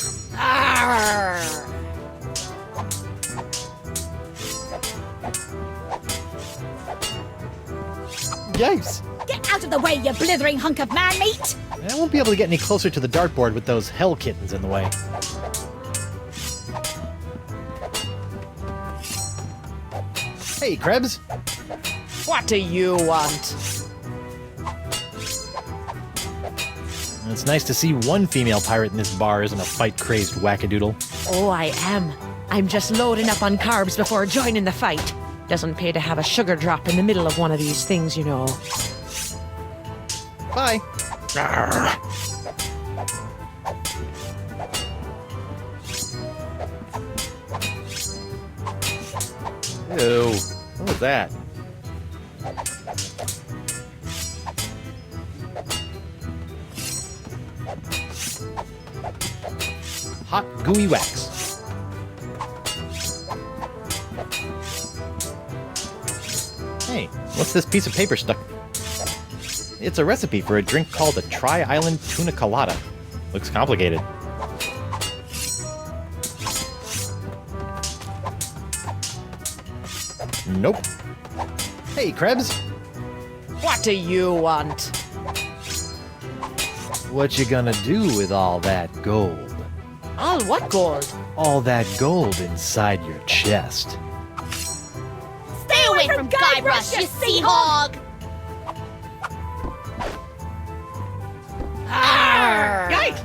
Speaker 2: Yikes!
Speaker 10: Get out of the way, you blithering hunk of man meat!
Speaker 2: I won't be able to get any closer to the dartboard with those hell kittens in the way. Hey, Krebs.
Speaker 6: What do you want?
Speaker 2: It's nice to see one female pirate in this bar isn't a fight-crazed wackadoodle.
Speaker 6: Oh, I am. I'm just loading up on carbs before joining the fight. Doesn't pay to have a sugar drop in the middle of one of these things, you know.
Speaker 2: Bye. Ew. What was that? Hot, gooey wax. Hey, what's this piece of paper stuck? It's a recipe for a drink called a Tri-Island Tuna Colada. Looks complicated. Nope. Hey, Krebs.
Speaker 6: What do you want?
Speaker 2: What you gonna do with all that gold?
Speaker 6: All what gold?
Speaker 2: All that gold inside your chest.
Speaker 11: Stay away from Guybrush, you sea hog!
Speaker 6: Yike!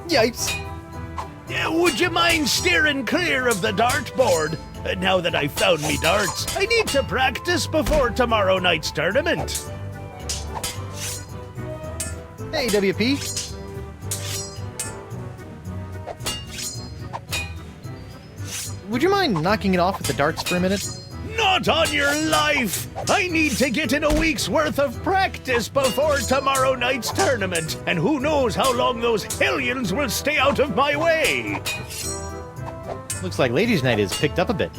Speaker 2: Yipes!
Speaker 4: Would you mind steering clear of the dartboard? Now that I've found me darts, I need to practice before tomorrow night's tournament.
Speaker 2: Hey, WP. Would you mind knocking it off with the darts for a minute?
Speaker 4: Not on your life! I need to get in a week's worth of practice before tomorrow night's tournament, and who knows how long those hellions will stay out of my way!
Speaker 2: Looks like Ladies' Night is picked up a bit.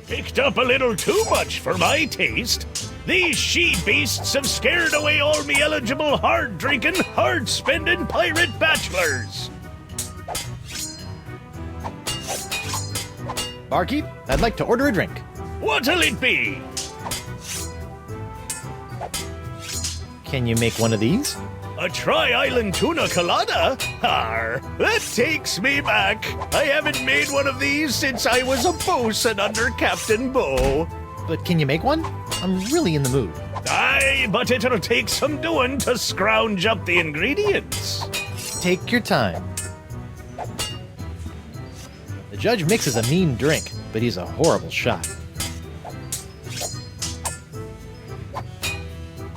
Speaker 4: Picked up a little too much for my taste. These she-beasts have scared away all me eligible hard-drinking, hard-spending pirate bachelors.
Speaker 2: Barkeep, I'd like to order a drink.
Speaker 4: What'll it be?
Speaker 2: Can you make one of these?
Speaker 4: A Tri-Island Tuna Colada? Arr, that takes me back. I haven't made one of these since I was a bosun under Captain Bo.
Speaker 2: But can you make one? I'm really in the mood.
Speaker 4: Aye, but it'll take some doing to scrounge up the ingredients.
Speaker 2: Take your time. The judge mixes a mean drink, but he's a horrible shot.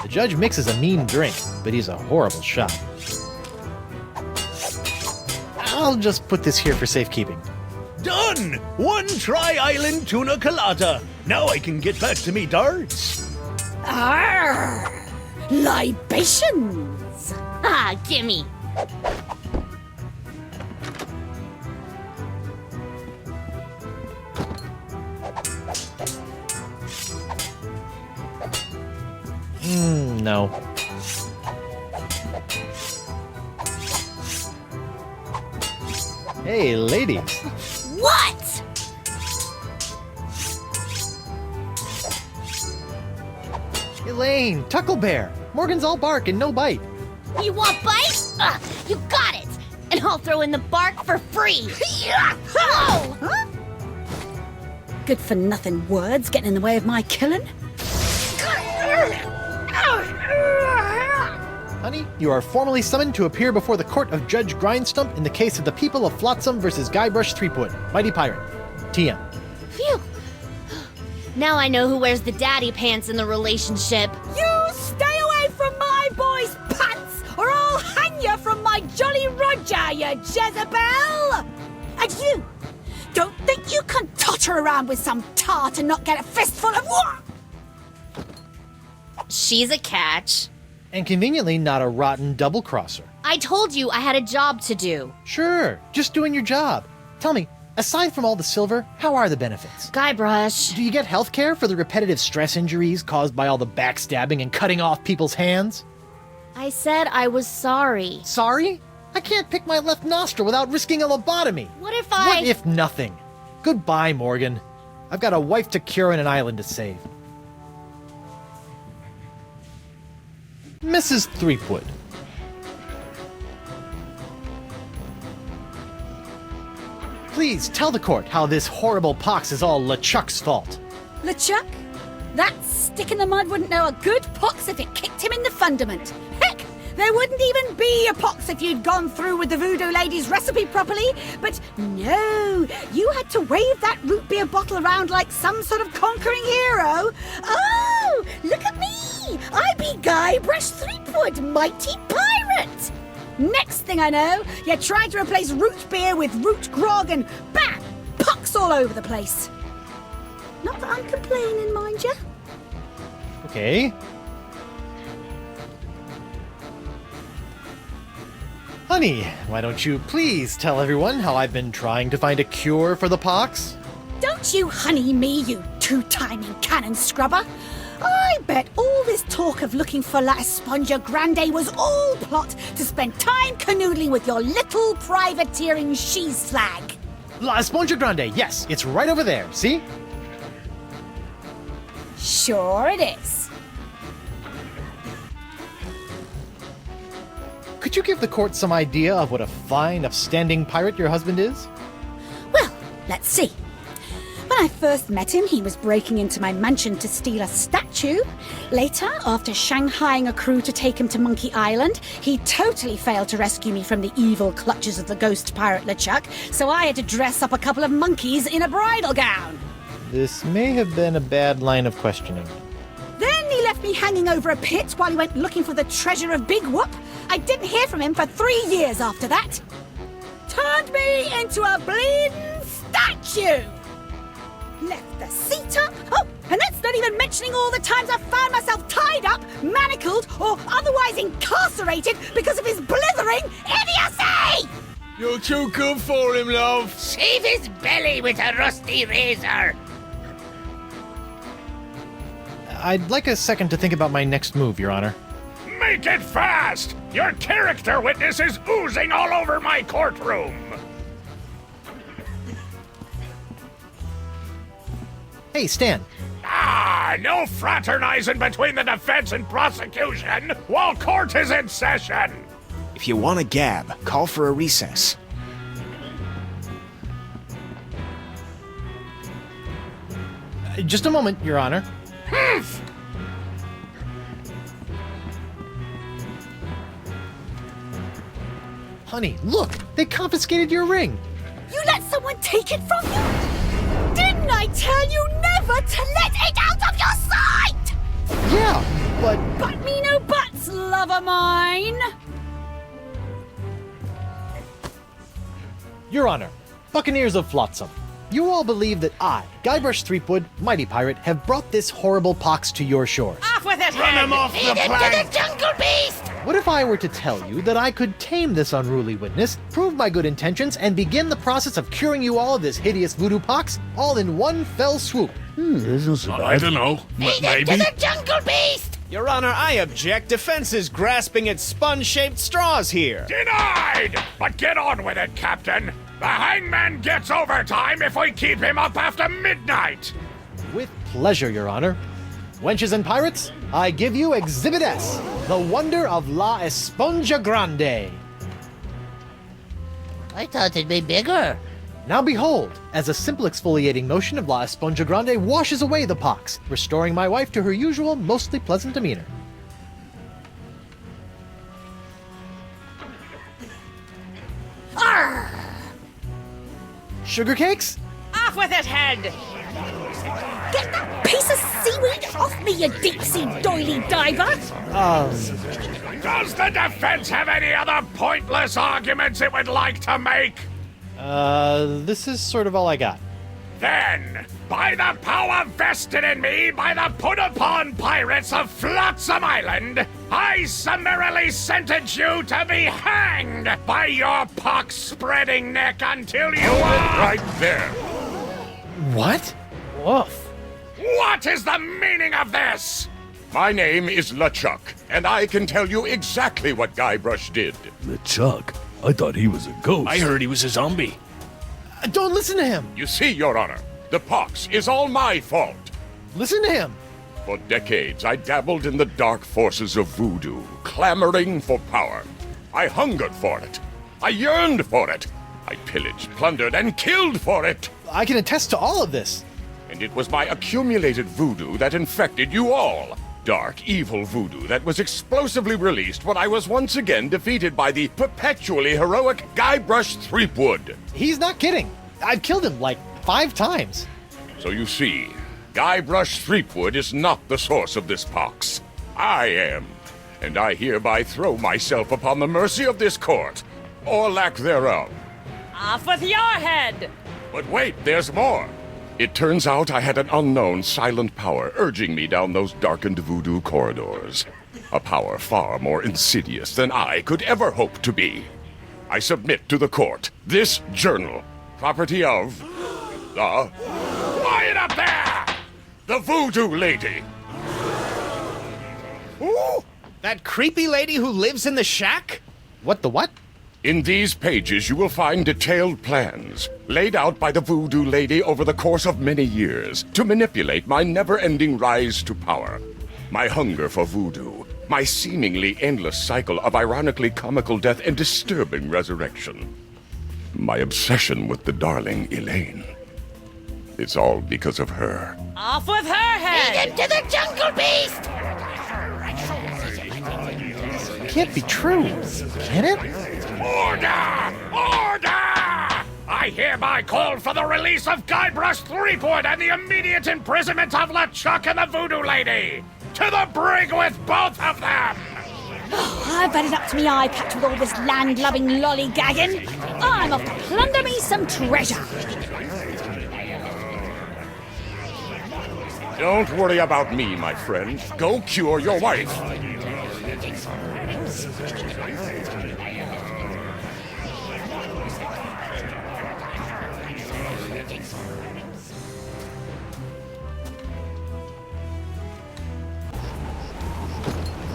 Speaker 2: The judge mixes a mean drink, but he's a horrible shot. I'll just put this here for safekeeping.
Speaker 4: Done! One Tri-Island Tuna Colada. Now I can get back to me darts.
Speaker 10: Arr! Libations!
Speaker 11: Ah, gimme.
Speaker 2: No. Hey, ladies.
Speaker 11: What?
Speaker 2: Elaine, Tucklebear. Morgan's all bark and no bite.
Speaker 11: You want bite? You got it! And I'll throw in the bark for free! Oh!
Speaker 10: Huh? Good for nothing words getting in the way of my killing.
Speaker 2: Honey, you are formally summoned to appear before the court of Judge Grindstump in the case of the people of Flotsam versus Guybrush Threepwood, Mighty Pirate. TM.
Speaker 11: Phew! Now I know who wears the daddy pants in the relationship.
Speaker 10: You stay away from my boy's pants, or I'll hang you from my Jolly Roger, you Jezebel! And you, don't think you can totter around with some tart and not get a fistful of what?
Speaker 11: She's a catch.
Speaker 2: And conveniently not a rotten double-crosser.
Speaker 11: I told you I had a job to do.
Speaker 2: Sure, just doing your job. Tell me, aside from all the silver, how are the benefits?
Speaker 11: Guybrush.
Speaker 2: Do you get health care for the repetitive stress injuries caused by all the backstabbing and cutting off people's hands?
Speaker 11: I said I was sorry.
Speaker 2: Sorry? I can't pick my left nostril without risking a lobotomy.
Speaker 11: What if I...
Speaker 2: What if nothing? Goodbye, Morgan. I've got a wife to cure and an island to save. Mrs. Threepwood. Please tell the court how this horrible pox is all LeChuck's fault.
Speaker 10: LeChuck? That stick in the mud wouldn't know a good pox if it kicked him in the fundament. Heck, there wouldn't even be a pox if you'd gone through with the voodoo lady's recipe properly. But no, you had to wave that root beer bottle around like some sort of conquering hero. Oh, look at me! I be Guybrush Threepwood, mighty pirate! Next thing I know, you're trying to replace root beer with root grog and bam! Pox all over the place. Not that I'm complaining, mind you.
Speaker 2: Okay. Honey, why don't you please tell everyone how I've been trying to find a cure for the pox?
Speaker 10: Don't you honey me, you two-timing cannon scrubber. I bet all this talk of looking for La Esponja Grande was all plot to spend time canoodling with your little privateering she-slag.
Speaker 2: La Esponja Grande, yes, it's right over there, see?
Speaker 10: Sure it is.
Speaker 2: Could you give the court some idea of what a fine, upstanding pirate your husband is?
Speaker 10: Well, let's see. When I first met him, he was breaking into my mansion to steal a statue. Later, after shanghaiing a crew to take him to Monkey Island, he totally failed to rescue me from the evil clutches of the ghost pirate LeChuck, so I had to dress up a couple of monkeys in a bridal gown.
Speaker 2: This may have been a bad line of questioning.
Speaker 10: Then he left me hanging over a pit while he went looking for the treasure of Big Whoop. I didn't hear from him for 3 years after that. Turned me into a bleeding statue. Left the seat up. Oh, and that's not even mentioning all the times I found myself tied up, manacled, or otherwise incarcerated because of his blithering idiocy!
Speaker 3: You're too good for him, love.
Speaker 7: Shave his belly with a rusty razor.
Speaker 2: I'd like a second to think about my next move, Your Honor.
Speaker 3: Make it fast! Your character witness is oozing all over my courtroom.
Speaker 2: Hey, Stan.
Speaker 3: No fraternizing between the defense and prosecution while court is in session.
Speaker 5: If you want to gab, call for a recess.
Speaker 2: Just a moment, Your Honor. Honey, look! They confiscated your ring!
Speaker 10: You let someone take it from you? Didn't I tell you never to let it out of your sight?
Speaker 2: Yeah, but...
Speaker 10: But me no buts, lover mine!
Speaker 2: Your Honor, Buccaneers of Flotsam, you all believe that I, Guybrush Threepwood, Mighty Pirate, have brought this horrible pox to your shores.
Speaker 6: Off with it,
Speaker 3: Run him off the plank!
Speaker 7: Jungle beast!
Speaker 2: What if I were to tell you that I could tame this unruly witness, prove my good intentions, and begin the process of curing you all of this hideous voodoo pox, all in one fell swoop?
Speaker 3: I don't know.
Speaker 7: Feed it to the jungle beast!
Speaker 5: Your Honor, I object. Defense is grasping at sponge-shaped straws here.
Speaker 3: Denied! But get on with it, Captain. The hangman gets overtime if we keep him up after midnight.
Speaker 2: With pleasure, Your Honor. Wenches and pirates, I give you Exhibit S, the wonder of La Esponja Grande.
Speaker 7: I thought it'd be bigger.
Speaker 2: Now behold, as a simple exfoliating motion of La Esponja Grande washes away the pox, restoring my wife to her usual, mostly pleasant demeanor.
Speaker 10: Arr!
Speaker 2: Sugar cakes?
Speaker 6: Off with it, head!
Speaker 10: Get that piece of seaweed off me, you deep-sea doily diver!
Speaker 3: Does the defense have any other pointless arguments it would like to make?
Speaker 2: This is sort of all I got.
Speaker 3: Then, by the power vested in me by the put-upon pirates of Flotsam Island, I summarily sentence you to be hanged by your pox-spreading neck until you are... Right there.
Speaker 2: What? Woof.
Speaker 3: What is the meaning of this?
Speaker 12: My name is LeChuck, and I can tell you exactly what Guybrush did.
Speaker 13: LeChuck? I thought he was a ghost.
Speaker 8: I heard he was a zombie.
Speaker 2: Don't listen to him!
Speaker 12: You see, Your Honor, the pox is all my fault.
Speaker 2: Listen to him!
Speaker 12: For decades, I dabbled in the dark forces of voodoo, clamoring for power. I hungered for it. I yearned for it. I pillaged, plundered, and killed for it.
Speaker 2: I can attest to all of this.
Speaker 12: And it was my accumulated voodoo that infected you all. Dark, evil voodoo that was explosively released when I was once again defeated by the perpetually heroic Guybrush Threepwood.
Speaker 2: He's not kidding. I've killed him like 5 times.
Speaker 12: So you see, Guybrush Threepwood is not the source of this pox. I am. And I hereby throw myself upon the mercy of this court, or lack thereof.
Speaker 6: Off with your head!
Speaker 12: But wait, there's more. It turns out I had an unknown silent power urging me down those darkened voodoo corridors. A power far more insidious than I could ever hope to be. I submit to the court this journal, property of the... Quiet up there! The Voodoo Lady.
Speaker 5: Ooh, that creepy lady who lives in the shack?
Speaker 2: What the what?
Speaker 12: In these pages, you will find detailed plans laid out by the Voodoo Lady over the course of many years to manipulate my never-ending rise to power. My hunger for voodoo, my seemingly endless cycle of ironically comical death and disturbing resurrection. My obsession with the darling Elaine. It's all because of her.
Speaker 6: Off with her head!
Speaker 7: Lead him to the jungle beast!
Speaker 2: Can't be true, can it?
Speaker 3: Order! Order! I hereby call for the release of Guybrush Threepwood and the immediate imprisonment of LeChuck and the Voodoo Lady! To the brig with both of them!
Speaker 10: I've had it up to me eye patch with all this land-loving lollygagging. I'm off to plunder me some treasure.
Speaker 12: Don't worry about me, my friend. Go cure your wife.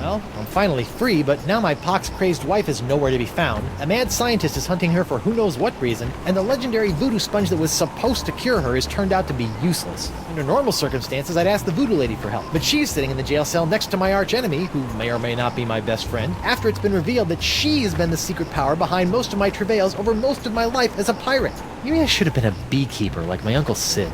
Speaker 2: Well, I'm finally free, but now my pox-crazed wife is nowhere to be found. A mad scientist is hunting her for who knows what reason, and the legendary voodoo sponge that was supposed to cure her has turned out to be useless. Under normal circumstances, I'd ask the voodoo lady for help, but she's sitting in the jail cell next to my archenemy, who may or may not be my best friend, after it's been revealed that she has been the secret power behind most of my travails over most of my life as a pirate. Maybe I should have been a beekeeper like my Uncle Sid.